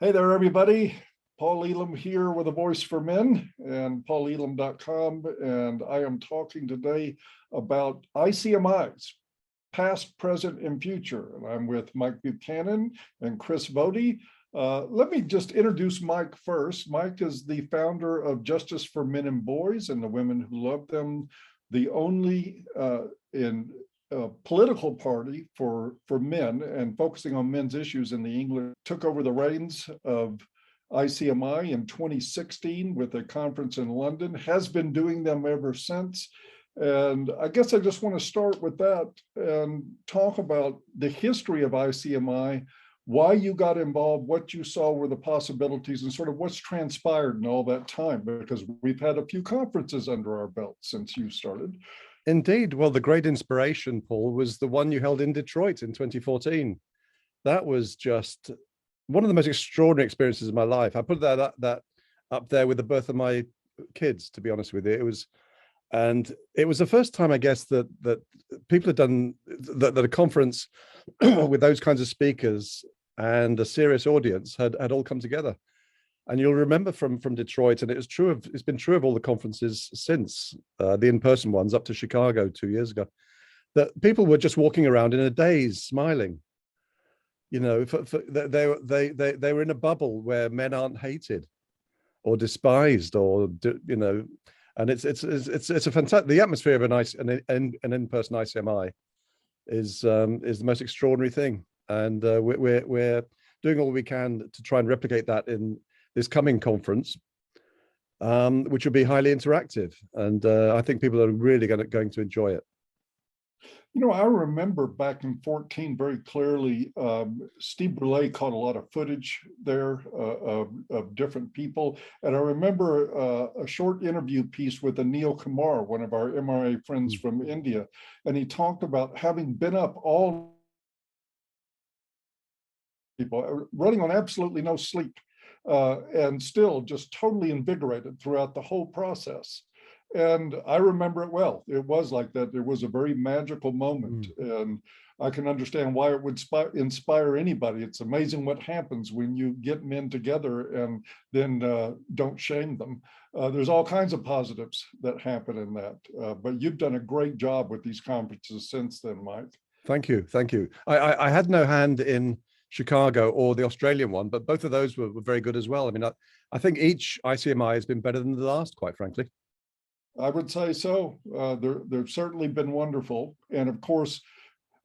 Hey there, everybody. Paul Elam here with a Voice for Men and paulelam.com. And I am talking today about ICMIs, past, present, and future. And I'm with Mike Buchanan and Chris Vody. Let me just introduce Mike first. Mike is the founder of Justice for Men and Boys and the Women Who Love Them, the only political party for men and focusing on men's issues in the England, took over the reins of ICMI in 2016 with a conference in London, has been doing them ever since. And I guess I just want to start with that and talk about the history of ICMI, why you got involved, what you saw were the possibilities, and sort of what's transpired in all that time, because we've had a few conferences under our belt since you started. Indeed. Well, the great inspiration, Paul, was the one you held in Detroit in 2014. That was just one of the most extraordinary experiences of my life. I put that up there with the birth of my kids, to be honest with you. It was the first time, I guess, that people had done that a conference with those kinds of speakers and a serious audience had all come together. And you'll remember from Detroit, and it's been true of all the conferences since, the in-person ones up to Chicago 2 years ago, that people were just walking around in a daze, smiling. You know, they were in a bubble where men aren't hated or despised, or and it's a fantastic. The atmosphere of an in-person ICMI is the most extraordinary thing, and we're doing all we can to try and replicate that in this coming conference, which will be highly interactive. And I think people are really going to enjoy it. You know, I remember back in 14 very clearly, Steve Brule caught a lot of footage there of different people. And I remember a short interview piece with Anil Kumar, one of our MRA friends from India. And he talked about having been up all people, running on absolutely no sleep. And still just totally invigorated throughout the whole process. And I remember it well. It was like that. There was a very magical moment. And I can understand why it would inspire anybody. It's amazing what happens when you get men together and then don't shame them. There's all kinds of positives that happen in that. But you've done a great job with these conferences since then, Mike. Thank you. Thank you. I had no hand in Chicago or the Australian one, but both of those were very good as well. I mean, I think each ICMI has been better than the last, quite frankly. I would say so. They've certainly been wonderful. And of course,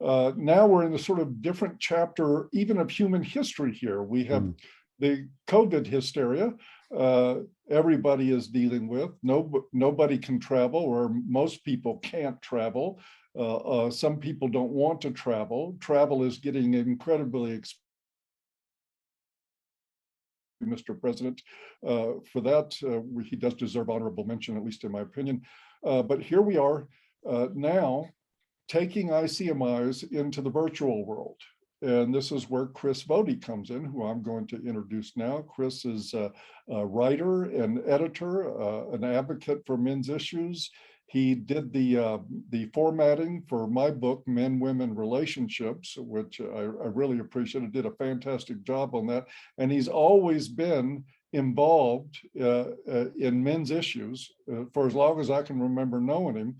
now we're in a sort of different chapter, even of human history here. We have the COVID hysteria everybody is dealing with. Nobody can travel, or most people can't travel. Some people don't want to travel. Travel is getting incredibly expensive, Mr. President, for that. He does deserve honorable mention, at least in my opinion. But here we are now taking ICMIs into the virtual world. And this is where Chris Vody comes in, who I'm going to introduce now. Chris is a writer and editor, an advocate for men's issues. He did the formatting for my book, Men, Women, Relationships, which I really appreciated. Did a fantastic job on that. And he's always been involved in men's issues for as long as I can remember knowing him.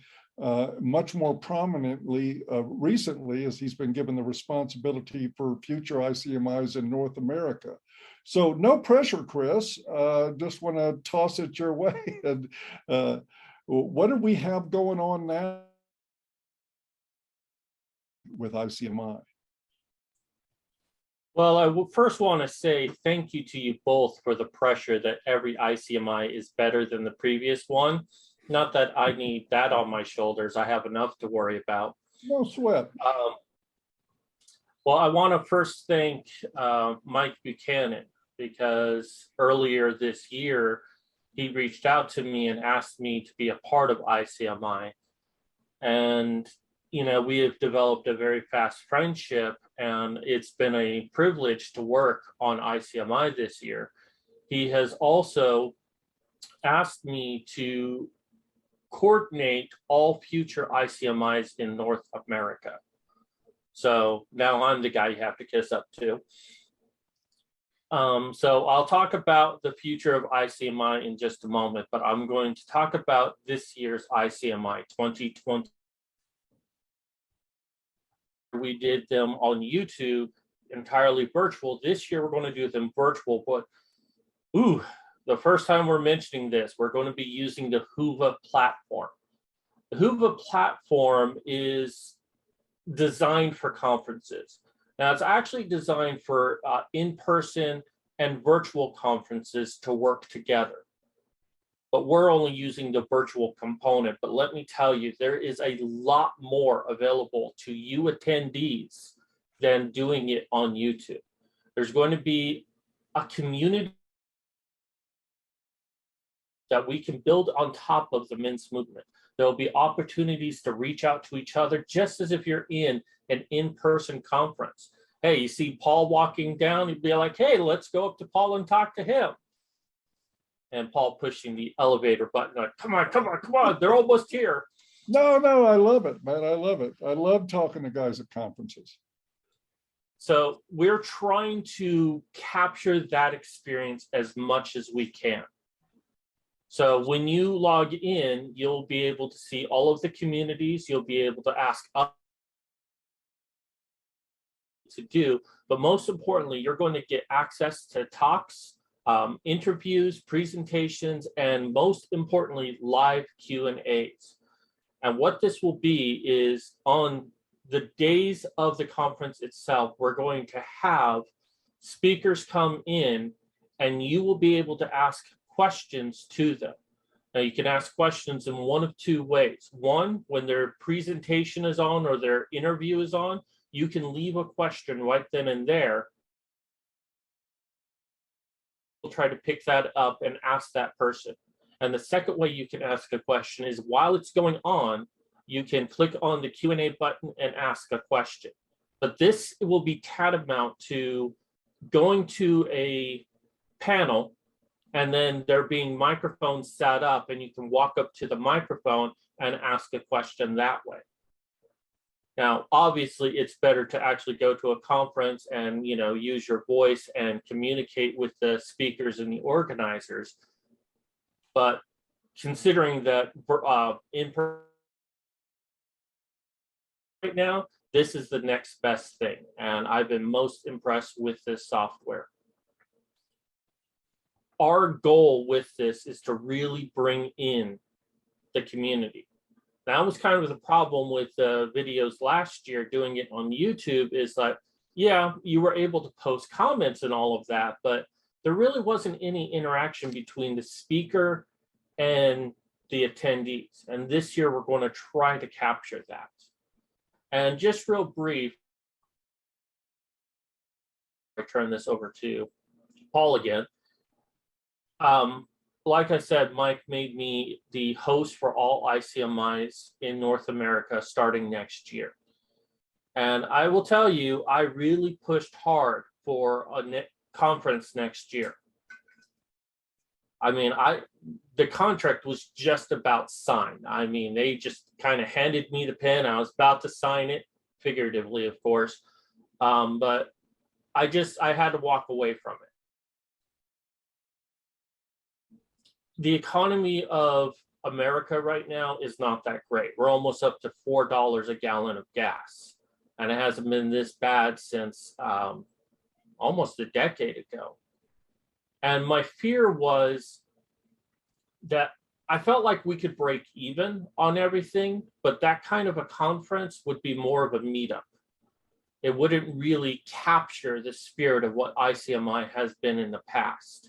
Much more prominently recently, as he's been given the responsibility for future ICMIs in North America. So no pressure, Chris. Just want to toss it your way. And what do we have going on now with ICMI? Well, I first want to say thank you to you both for the pressure that every ICMI is better than the previous one. Not that I need that on my shoulders. I have enough to worry about. No sweat. Well, I want to first thank Mike Buchanan, because earlier this year, he reached out to me and asked me to be a part of ICMI. And, you know, we have developed a very fast friendship, and it's been a privilege to work on ICMI this year. He has also asked me to coordinate all future ICMIs in North America. So now I'm the guy you have to kiss up to. So I'll talk about the future of ICMI in just a moment, but I'm going to talk about this year's ICMI 2020. We did them on YouTube, entirely virtual. This year we're going to do them virtual, but the first time we're mentioning this, we're going to be using the Whova platform. The Whova platform is designed for conferences. Now, it's actually designed for in-person and virtual conferences to work together. But we're only using the virtual component. But let me tell you, there is a lot more available to you attendees than doing it on YouTube. There's going to be a community that we can build on top of the men's movement. There'll be opportunities to reach out to each other, just as if you're in an in-person conference. Hey, you see Paul walking down, you'd be like, hey, let's go up to Paul and talk to him. And Paul pushing the elevator button, like, come on, they're almost here. No, I love it, man. I love it. I love talking to guys at conferences. So we're trying to capture that experience as much as we can. So when you log in, you'll be able to see all of the communities. You'll be able to ask us to do, but most importantly, you're going to get access to talks, interviews, presentations, and most importantly, live Q&As. And what this will be is on the days of the conference itself, we're going to have speakers come in and you will be able to ask questions to them. Now, you can ask questions in one of two ways. One, when their presentation is on or their interview is on, you can leave a question right then and there. We'll try to pick that up and ask that person. And the second way you can ask a question is while it's going on, you can click on the Q&A button and ask a question. But this will be tantamount to going to a panel and then there being microphones set up and you can walk up to the microphone and ask a question that way. Now, obviously, it's better to actually go to a conference and, use your voice and communicate with the speakers and the organizers. But considering that in-person right now, this is the next best thing. And I've been most impressed with this software. Our goal with this is to really bring in the community. That was kind of the problem with the videos last year doing it on YouTube is that, yeah, you were able to post comments and all of that, but there really wasn't any interaction between the speaker and the attendees. And this year we're going to try to capture that. And just real brief, I turn this over to Paul again. Like I said, Mike made me the host for all ICMIs in North America starting next year. And I will tell you, I really pushed hard for a conference next year. I mean, the contract was just about signed. I mean, they just kind of handed me the pen. I was about to sign it, figuratively, of course. But I had to walk away from it. The economy of America right now is not that great. We're almost up to $4 a gallon of gas. And it hasn't been this bad since almost a decade ago. And my fear was that I felt like we could break even on everything, but that kind of a conference would be more of a meetup. It wouldn't really capture the spirit of what ICMI has been in the past.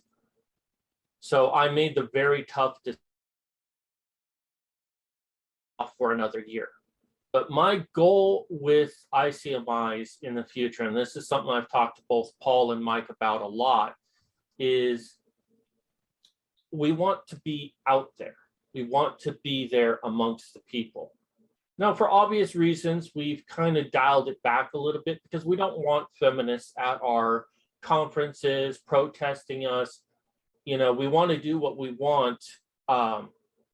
So I made the very tough decision for another year. But my goal with ICMIs in the future, and this is something I've talked to both Paul and Mike about a lot, is we want to be out there. We want to be there amongst the people. Now, for obvious reasons, we've kind of dialed it back a little bit because we don't want feminists at our conferences protesting us. We want to do what we want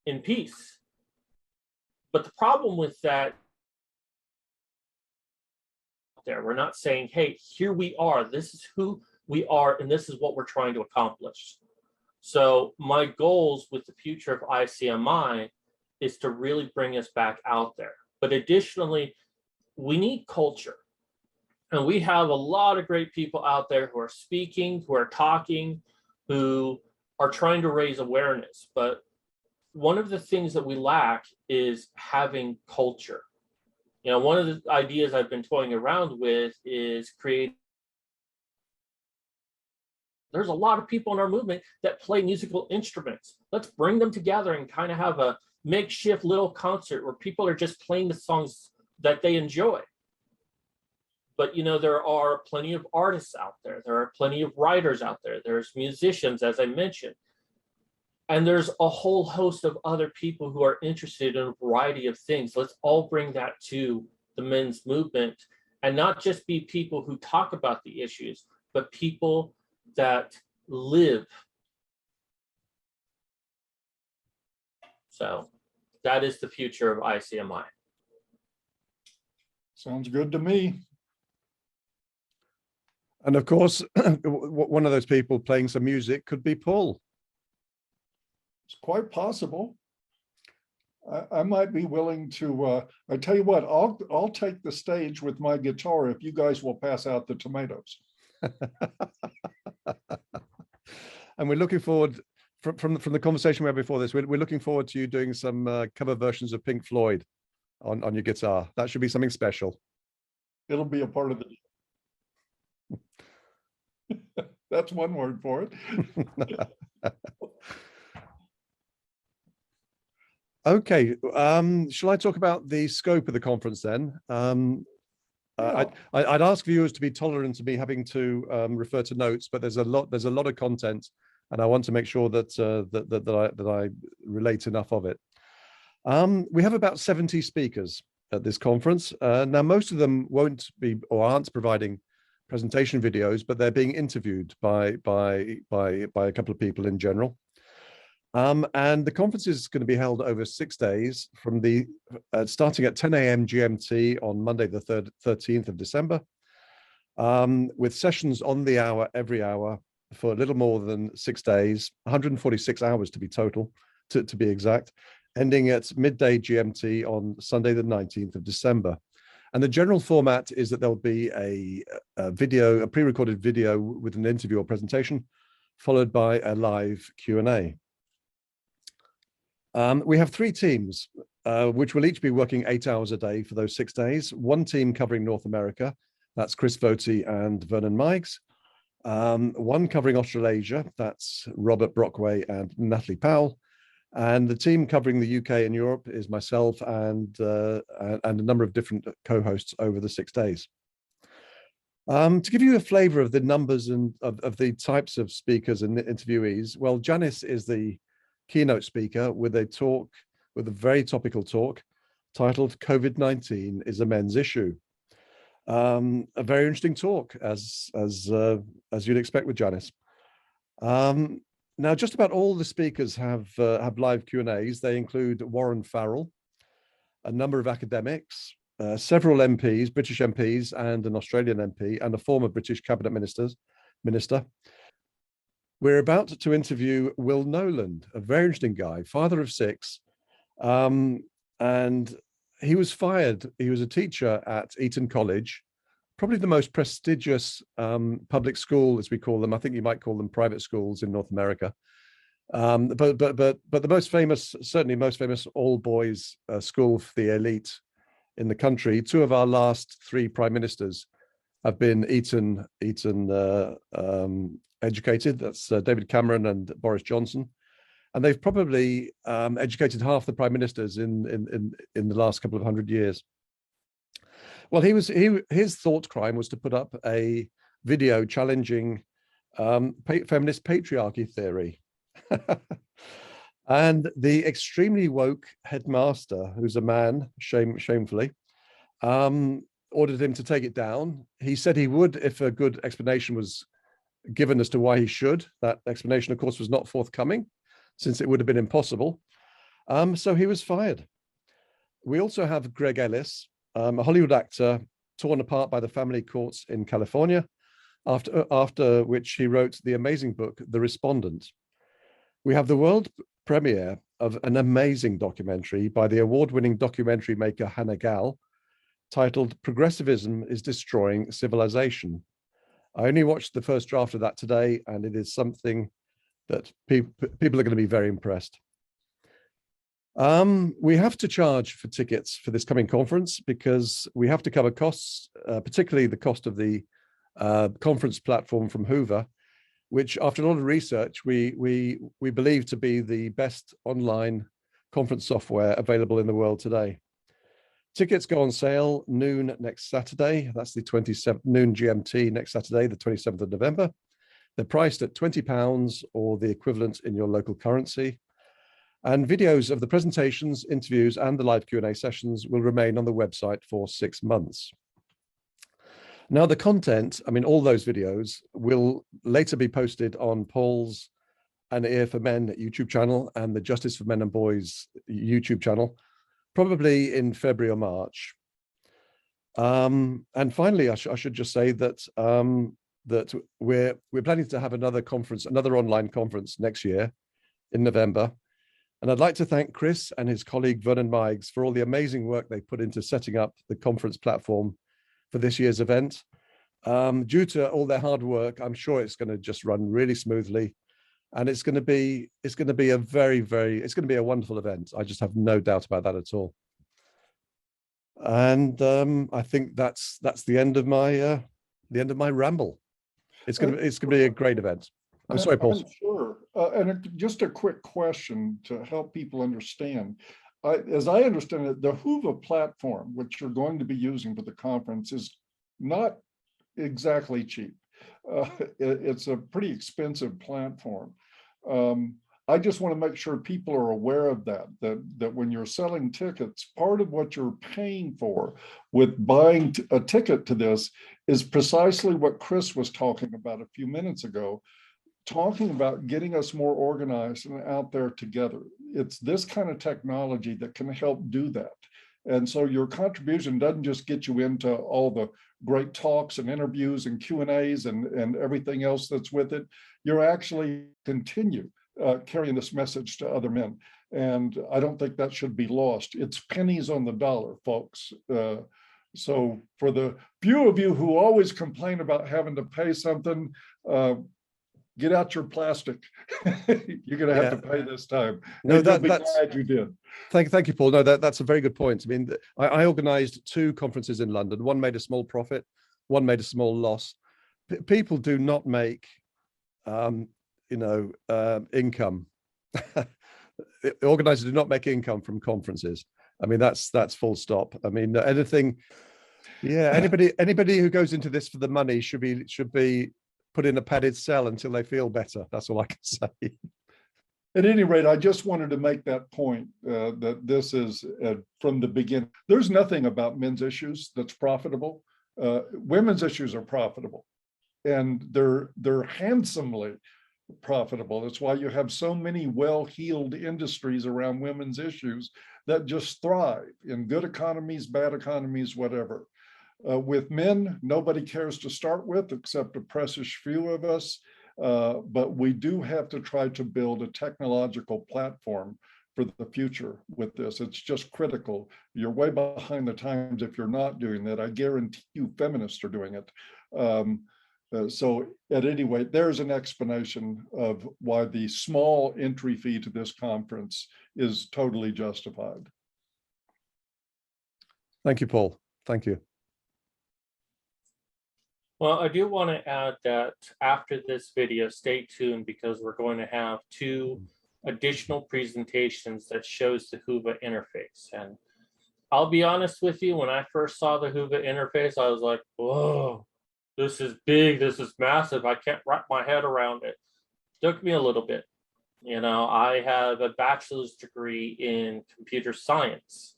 in peace. But the problem with that, we're not saying, hey, here we are. This is who we are, and this is what we're trying to accomplish. So my goals with the future of ICMI is to really bring us back out there. But additionally, we need culture. And we have a lot of great people out there who are speaking, who are talking, who are trying to raise awareness. But one of the things that we lack is having culture. You know, one of the ideas I've been toying around with is there's a lot of people in our movement that play musical instruments. Let's bring them together and kind of have a makeshift little concert where people are just playing the songs that they enjoy. But, you know, there are plenty of artists out there. There are plenty of writers out there. There's musicians, as I mentioned. And there's a whole host of other people who are interested in a variety of things. Let's all bring that to the men's movement and not just be people who talk about the issues, but people that live. So that is the future of ICMI. Sounds good to me. And of course, one of those people playing some music could be Paul. It's quite possible. I might be willing to, I tell you what, I'll take the stage with my guitar if you guys will pass out the tomatoes. And we're looking forward, from the conversation we had before this, we're looking forward to you doing some cover versions of Pink Floyd on your guitar. That should be something special. It'll be a part of the That's one word for it. Okay, shall I talk about the scope of the conference then? I'd ask viewers to be tolerant to me having to refer to notes, but there's a lot of content, and I want to make sure that that I relate enough of it. We have about 70 speakers at this conference. Now, most of them won't be or aren't providing presentation videos, but they're being interviewed by a couple of people in general. And the conference is going to be held over 6 days from starting at 10 a.m. GMT on Monday, the 13th of December, with sessions on the hour, every hour for a little more than 6 days, 146 hours to be total, to be exact, ending at midday GMT on Sunday, the 19th of December. And the general format is that there'll be a pre-recorded video with an interview or presentation, followed by a live Q&A. We have 3 teams, which will each be working 8 hours a day for those 6 days. One team covering North America, that's Chris Voti and Vernon Meigs. One covering Australasia, that's Robert Brockway and Natalie Powell. And the team covering the UK and Europe is myself and a number of different co-hosts over the 6 days. To give you a flavor of the numbers and of the types of speakers and interviewees, well, Janice is the keynote speaker with a very topical talk titled "COVID-19 is a Men's Issue." A very interesting talk, as you'd expect with Janice. Now, just about all the speakers have live Q&As. They include Warren Farrell, a number of academics, several MPs, British MPs, and an Australian MP, and a former British cabinet minister. We're about to interview Will Noland, a very interesting guy, father of 6, and he was fired. He was a teacher at Eton College, probably the most prestigious public school, as we call them. I think you might call them private schools in North America. But the most famous, certainly most famous all-boys school for the elite in the country. 2 of our last 3 prime ministers have been Eton educated. That's David Cameron and Boris Johnson, and they've probably educated half the prime ministers in the last couple of 100 years. Well, his thought crime was to put up a video challenging feminist patriarchy theory. And the extremely woke headmaster, who's a man, shamefully, ordered him to take it down. He said he would if a good explanation was given as to why he should. That explanation, of course, was not forthcoming, since it would have been impossible. So he was fired. We also have Greg Ellis, a Hollywood actor torn apart by the family courts in California, after which he wrote the amazing book, The Respondent. We have the world premiere of an amazing documentary by the award-winning documentary maker Hannah Gall, titled Progressivism is Destroying Civilization. I only watched the first draft of that today, and it is something that people are going to be very impressed. We have to charge for tickets for this coming conference because we have to cover costs, particularly the cost of the conference platform from Hoover, which, after a lot of research, we believe to be the best online conference software available in the world today. Tickets go on sale noon next Saturday. That's the 27th, noon GMT next Saturday, the 27th of November. They're priced at £20 or the equivalent in your local currency. And videos of the presentations, interviews, and the live Q&A sessions will remain on the website for 6 months. Now, the content, I mean, all those videos will later be posted on Paul's An Ear for Men YouTube channel and the Justice for Men and Boys YouTube channel, probably in February or March. And finally, I should just say that that we're planning to have another conference, another online conference next year in November. And I'd like to thank Chris and his colleague Vernon Meigs for all the amazing work they put into setting up the conference platform for this year's event. Due to all their hard work, I'm sure it's going to just run really smoothly, and it's going to be a a wonderful event. I just have no doubt about that at all. And I think that's the end of my ramble. It's going to be a great event. I'm sorry, Paul. I'm sure. Just a quick question to help people understand. As I understand it, the Hoover platform, which you're going to be using for the conference, is not exactly cheap. It's a pretty expensive platform. I just want to make sure people are aware of that when you're selling tickets, part of what you're paying for with buying a ticket to this is precisely what Chris was talking about a few minutes ago, talking about getting us more organized and out there together. It's this kind of technology that can help do that. And so your contribution doesn't just get you into all the great talks and interviews and Q&As and everything else that's with it. You're actually continue carrying this message to other men. And I don't think that should be lost. It's pennies on the dollar, folks. So for the few of you who always complain about having to pay something, get out your plastic. You're going to have to pay this time. No, that's glad you did. Thank you, Paul. No, that's a very good point. I mean, I organized 2 conferences in London. One made a small profit, one made a small loss. People do not make, income. Organizers do not make income from conferences. I mean, that's full stop. I mean, anybody who goes into this for the money should be put in a padded cell until they feel better. That's all I can say. At any rate, I just wanted to make that point that this is from the beginning. There's nothing about men's issues that's profitable. Women's issues are profitable, and they're handsomely profitable. That's why you have so many well-heeled industries around women's issues that just thrive in good economies, bad economies, whatever. With men, nobody cares to start with except a precious few of us. But we do have to try to build a technological platform for the future with this. It's just critical. You're way behind the times if you're not doing that. I guarantee you feminists are doing it. So at any rate, there's an explanation of why the small entry fee to this conference is totally justified. Thank you, Paul. Thank you. Well, I do want to add that after this video, stay tuned because we're going to have 2 additional presentations that shows the Hoover interface. And I'll be honest with you, when I first saw the Hoover interface, I was like, whoa, this is big, this is massive. I can't wrap my head around it. Took me a little bit. You know, I have a bachelor's degree in computer science,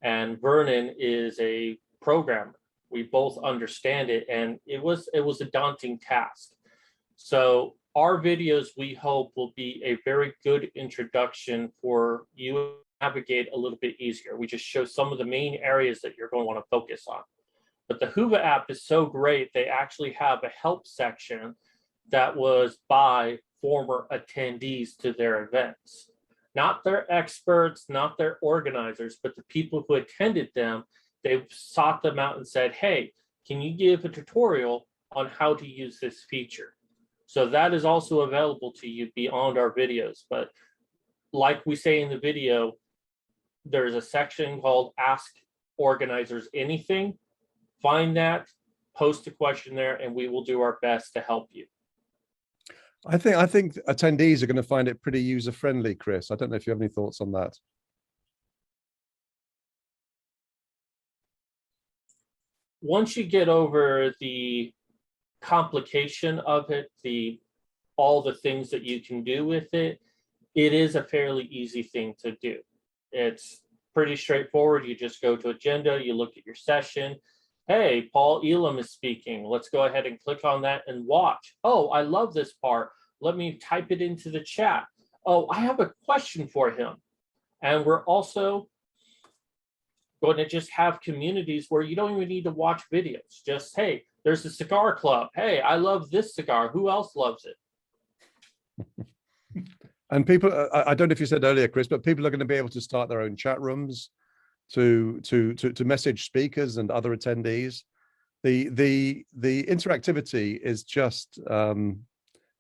and Vernon is a programmer. We both understand it, and it was a daunting task. So our videos, we hope, will be a very good introduction for you to navigate a little bit easier. We just show some of the main areas that you're going to want to focus on. But the Whova app is so great, they actually have a help section that was by former attendees to their events. Not their experts, not their organizers, but the people who attended them. They sought them out and said, hey, can you give a tutorial on how to use this feature? So that is also available to you beyond our videos. But like we say in the video, there's a section called Ask Organizers Anything. Find that, post a question there, and we will do our best to help you. I think attendees are going to find it pretty user-friendly, Chris. I don't know if you have any thoughts on that. Once you get over the complication of it, all the things that you can do with it, it is a fairly easy thing to do. It's pretty straightforward. You just go to agenda, you look at your session. Hey, Paul Elam is speaking. Let's go ahead and click on that and watch. Oh, I love this part. Let me type it into the chat. Oh, I have a question for him. And we're also going to just have communities where you don't even need to watch videos. Just, hey, there's a cigar club. Hey, I love this cigar. Who else loves it? And people, I don't know if you said earlier, Chris, but people are going to be able to start their own chat rooms to message speakers and other attendees. The interactivity is just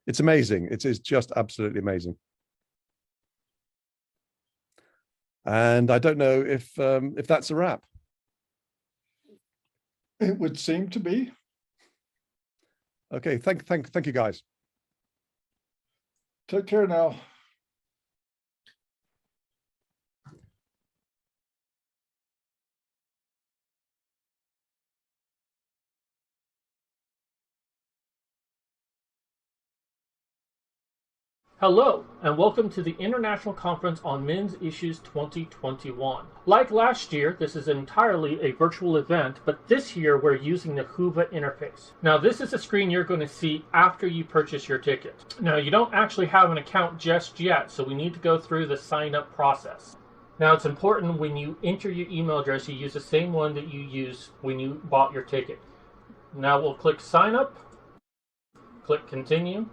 it's amazing. It is just absolutely amazing. And I don't know if that's a wrap. It would seem to be. Okay, thank you guys. Take care now. Hello, and welcome to the International Conference on Men's Issues 2021. Like last year, this is entirely a virtual event, but this year we're using the Whova interface. Now, this is a screen you're going to see after you purchase your ticket. Now, you don't actually have an account just yet, so we need to go through the sign-up process. Now, it's important when you enter your email address, you use the same one that you used when you bought your ticket. Now, we'll click Sign Up, click Continue.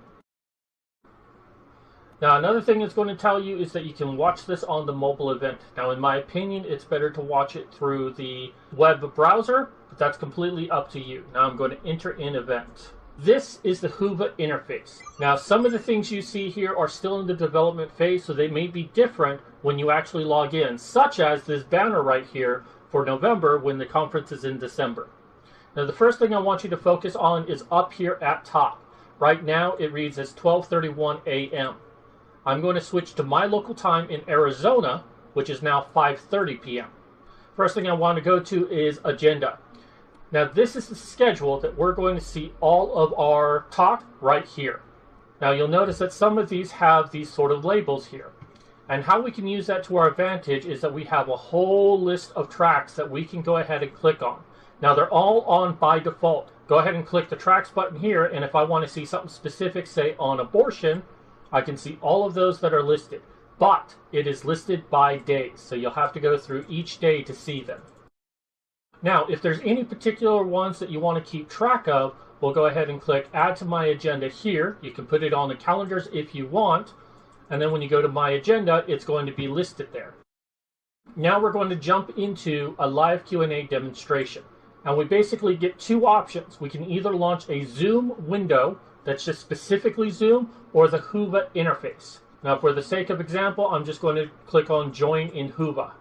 Now, another thing it's going to tell you is that you can watch this on the mobile event. Now, in my opinion, it's better to watch it through the web browser, but that's completely up to you. Now, I'm going to enter in event. This is the Whova interface. Now, some of the things you see here are still in the development phase, so they may be different when you actually log in, such as this banner right here for November when the conference is in December. Now, the first thing I want you to focus on is up here at top. Right now, it reads as 12:31 a.m. I'm going to switch to my local time in Arizona, which is now 5:30 p.m. First thing I want to go to is agenda. Now, this is the schedule that we're going to see all of our talk right here. Now, you'll notice that some of these have these sort of labels here. And how we can use that to our advantage is that we have a whole list of tracks that we can go ahead and click on. Now, they're all on by default. Go ahead and click the tracks button here, and if I want to see something specific, say on abortion, I can see all of those that are listed, but it is listed by days, so you'll have to go through each day to see them. Now, if there's any particular ones that you want to keep track of, we'll go ahead and click Add to My Agenda here. You can put it on the calendars if you want, and then when you go to My Agenda, it's going to be listed there. Now we're going to jump into a live Q&A demonstration, and we basically get two options. We can either launch a Zoom window that's just specifically Zoom, or the Whova interface. Now, for the sake of example, I'm just going to click on Join in Whova.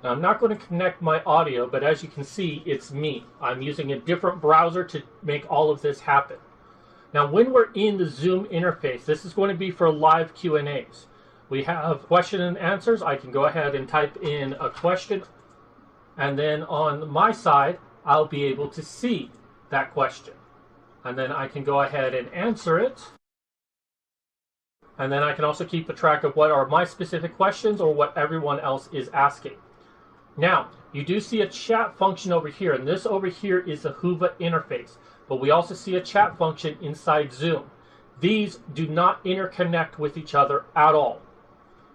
Now, I'm not going to connect my audio, but as you can see, it's me. I'm using a different browser to make all of this happen. Now, when we're in the Zoom interface, this is going to be for live Q&As. We have question and answers. I can go ahead and type in a question, and then on my side, I'll be able to see that question. And then I can go ahead and answer it. And then I can also keep a track of what are my specific questions or what everyone else is asking. Now, you do see a chat function over here, and this over here is the Whova interface. But we also see a chat function inside Zoom. These do not interconnect with each other at all.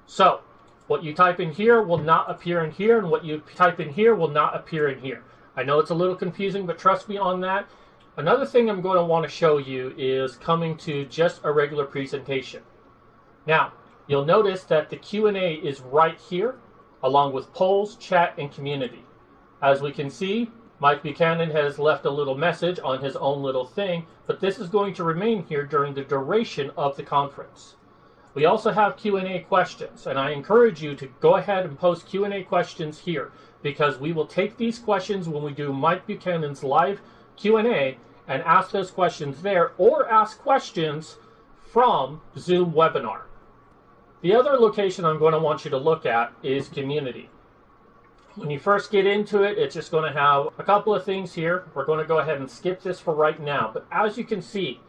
So, what you type in here will not appear in here, and what you type in here will not appear in here. I know it's a little confusing, but trust me on that. Another thing I'm going to want to show you is coming to just a regular presentation. Now, you'll notice that the Q&A is right here, along with polls, chat, and community. As we can see, Mike Buchanan has left a little message on his own little thing, but this is going to remain here during the duration of the conference. We also have Q&A questions, and I encourage you to go ahead and post Q&A questions here, because we will take these questions when we do Mike Buchanan's live Q&A and ask those questions there, or ask questions from Zoom webinar. The other location I'm going to want you to look at is community. When you first get into it, it's just going to have a couple of things here. We're going to go ahead and skip this for right now. But as you can see,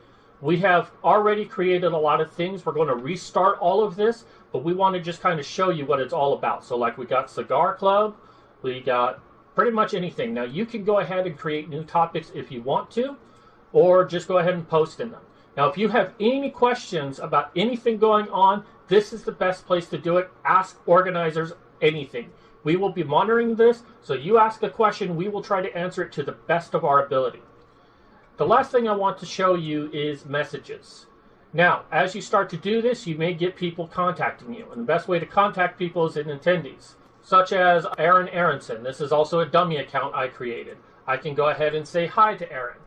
we have already created a lot of things. We're going to restart all of this, but we want to just kind of show you what it's all about. So like we got Cigar Club, we got pretty much anything. Now you can go ahead and create new topics if you want to, or just go ahead and post in them. Now, if you have any questions about anything going on, this is the best place to do it. Ask organizers anything. We will be monitoring this, so you ask a question, we will try to answer it to the best of our ability. The last thing I want to show you is messages. Now, as you start to do this, you may get people contacting you, and the best way to contact people is in attendees, such as Aaron Aronson. This is also a dummy account I created. I can go ahead and say hi to Aaron,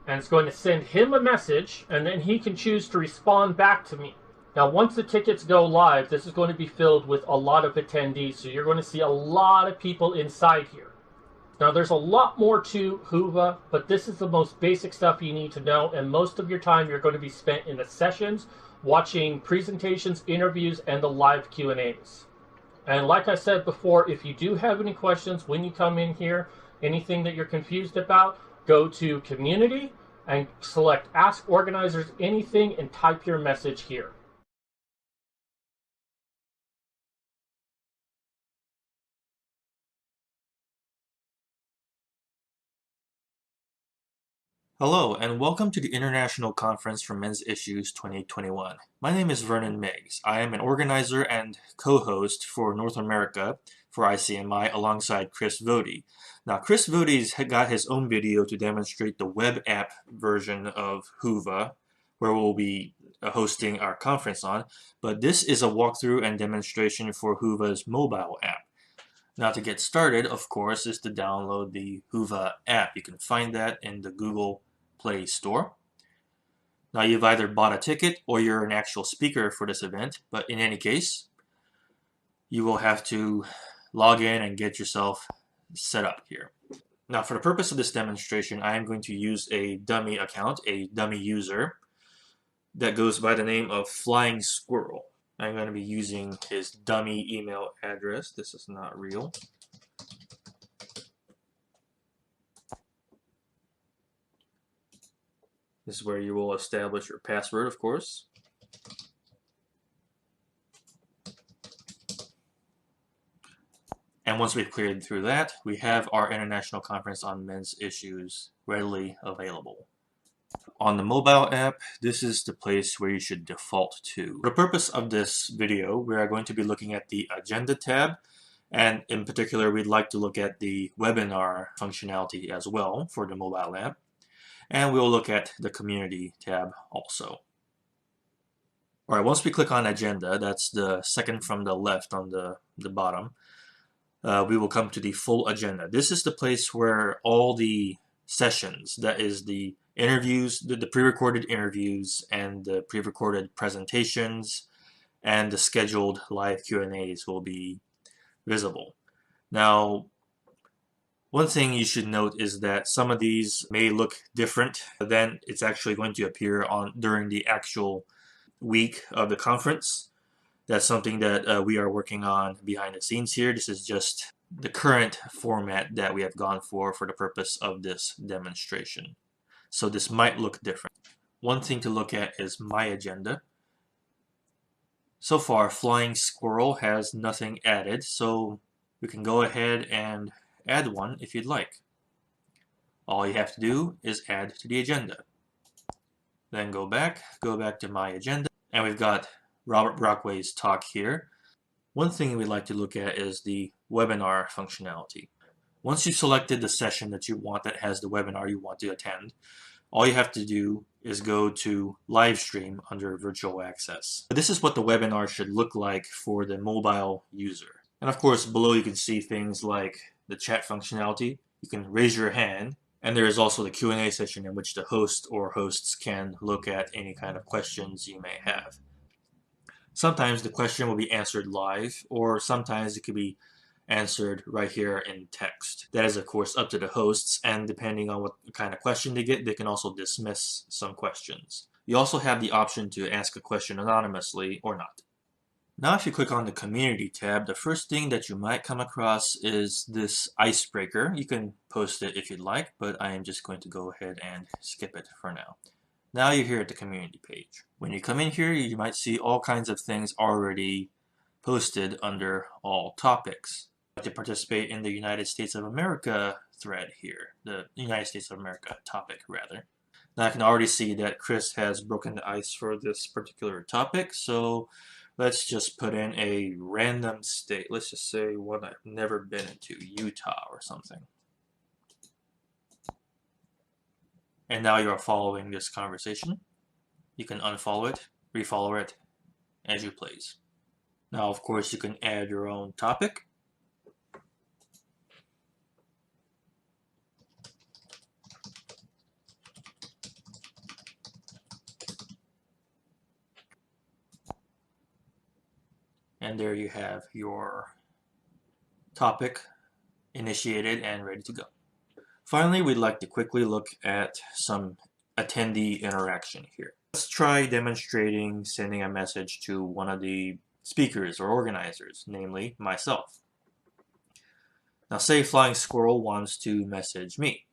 and it's going to send him a message, and then he can choose to respond back to me. Now, once the tickets go live, this is going to be filled with a lot of attendees, so you're going to see a lot of people inside here. Now, there's a lot more to Whova, but this is the most basic stuff you need to know, and most of your time you're going to be spent in the sessions, watching presentations, interviews, and the live Q&As. And like I said before, if you do have any questions when you come in here, anything that you're confused about, go to Community and select Ask Organizers Anything and type your message here. Hello, and welcome to the International Conference for Men's Issues 2021. My name is Vernon Meigs. I am an organizer and co-host for North America for ICMI alongside Chris Vody. Now, Chris Vody's got his own video to demonstrate the web app version of Whova, where we'll be hosting our conference on, but this is a walkthrough and demonstration for Whova's mobile app. Now, to get started, of course, is to download the Whova app. You can find that in the Google Play Store. Now, you've either bought a ticket or you're an actual speaker for this event, but in any case, you will have to log in and get yourself set up here. Now, for the purpose of this demonstration, I am going to use a dummy account, a dummy user that goes by the name of Flying Squirrel. I'm going to be using his dummy email address. This is not real. This is where you will establish your password, of course. And once we've cleared through that, we have our International Conference on Men's Issues readily available. On the mobile app, this is the place where you should default to. For the purpose of this video, we are going to be looking at the Agenda tab, and in particular, we'd like to look at the webinar functionality as well for the mobile app. And we'll look at the Community tab also. All right, once we click on Agenda, that's the second from the left on the bottom, we will come to the full agenda. This is the place where all the sessions, that is the interviews, the pre-recorded interviews and the pre-recorded presentations and the scheduled live Q&As will be visible. Now, one thing you should note is that some of these may look different than it's actually going to appear on during the actual week of the conference. That's something that we are working on behind the scenes here. This is just the current format that we have gone for the purpose of this demonstration. So this might look different. One thing to look at is My Agenda. So far, Flying Squirrel has nothing added, so we can go ahead and add one if you'd like. All you have to do is add to the agenda. Then go back to My Agenda, and we've got Robert Brockway's talk here. One thing we'd like to look at is the webinar functionality. Once you've selected the session that you want that has the webinar you want to attend, all you have to do is go to live stream under virtual access. This is what the webinar should look like for the mobile user. And of course, below you can see things like the chat functionality. You can raise your hand, and there is also the Q&A session in which the host or hosts can look at any kind of questions you may have. Sometimes the question will be answered live, or sometimes it could be answered right here in text. That is, of course, up to the hosts, and depending on what kind of question they get, they can also dismiss some questions. You also have the option to ask a question anonymously or not. Now, if you click on the Community tab, the first thing that you might come across is this icebreaker. You can post it if you'd like, but I am just going to go ahead and skip it for now. Now you're here at the Community page. When you come in here, you might see all kinds of things already posted under All Topics. To participate in the United States of America thread here, the United States of America topic rather. Now I can already see that Chris has broken the ice for this particular topic, so let's just put in a random state. Let's just say one I've never been into, Utah or something. And now you're following this conversation. You can unfollow it, refollow it, as you please. Now, of course, you can add your own topic. And there you have your topic initiated and ready to go. Finally, we'd like to quickly look at some attendee interaction here. Let's try demonstrating sending a message to one of the speakers or organizers, namely myself. Now say Flying Squirrel wants to message me.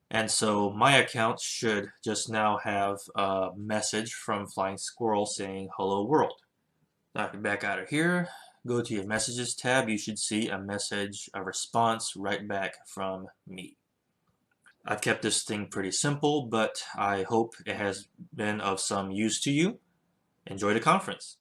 And so my account should just now have a message from Flying Squirrel saying hello world. Now if you back out of here, go to your messages tab, you should see a message, a response right back from me. I've kept this thing pretty simple, but I hope it has been of some use to you. Enjoy the conference.